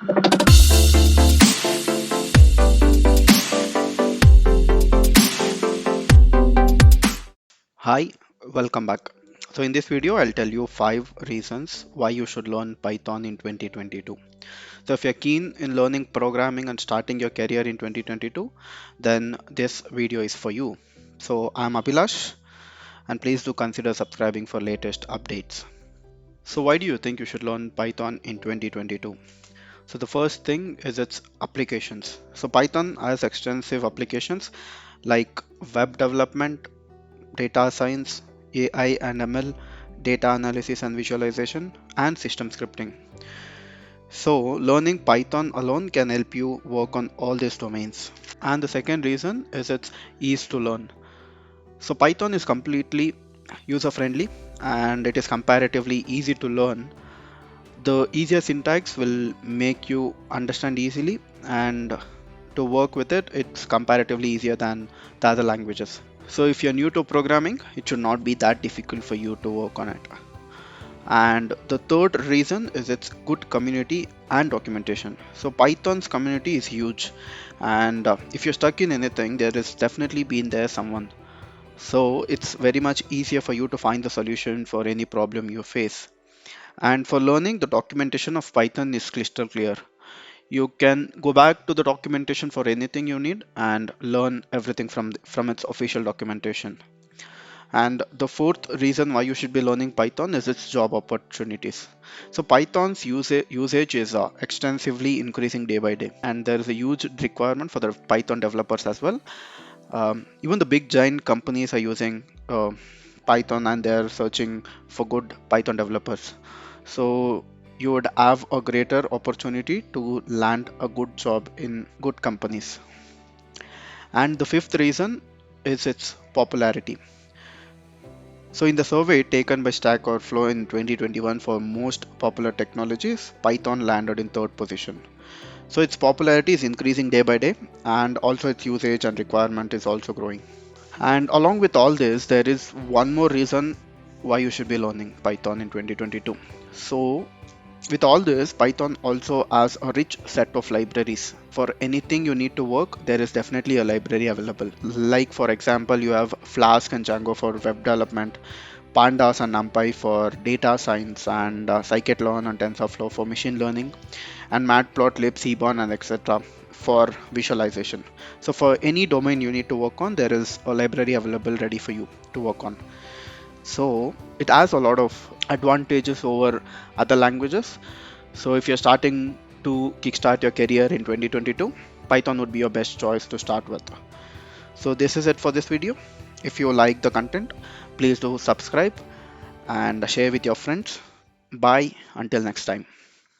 Hi, welcome back. So in this video, I'll tell you 5 reasons why you should learn Python in 2022. So if you're keen in learning programming and starting your career in 2022, then this video is for you. So I'm Abhilash, and please do consider subscribing for latest updates. So why do you think you should learn Python in 2022? So the first thing is its applications. So Python has extensive applications like web development, data science, AI and ML, data analysis and visualization, and system scripting. So, learning Python alone can help you work on all these domains. And the second reason is its ease to learn. So, Python is completely user friendly and it is comparatively easy to learn. The easier syntax will make you understand easily, and to work with it, it's comparatively easier than the other languages. So if you're new to programming, it should not be that difficult for you to work on it. And the third reason is its good community and documentation. So Python's community is huge, and if you're stuck in anything, there is definitely been there someone. So it's very much easier for you to find the solution for any problem you face. And for learning, the documentation of Python is crystal clear. You can go back to the documentation for anything you need and learn everything from its official documentation. And the fourth reason why you should be learning Python is its job opportunities. So Python's usage is extensively increasing day by day, and there is a huge requirement for the Python developers as well. Even the big giant companies are using Python, and they are searching for good Python developers. So you would have a greater opportunity to land a good job in good companies. And the fifth reason is its popularity. So in the survey taken by Stack Overflow in 2021 for most popular technologies, Python landed in third position. So its popularity is increasing day by day, and also its usage and requirement is also growing. And along with all this, there is one more reason why you should be learning Python in 2022. So with all this, Python also has a rich set of libraries. For anything you need to work, there is definitely a library available. Like for example, you have Flask and Django for web development, Pandas and NumPy for data science, and Scikit-learn and TensorFlow for machine learning, and Matplotlib, Seaborn, and etc. for visualization. So for any domain you need to work on, there is a library available ready for you to work on. So it has a lot of advantages over other languages. So if you're starting to kickstart your career in 2022, Python would be your best choice to start with. So this is it for this video. If you like the content, please do subscribe and share with your friends. Bye until next time.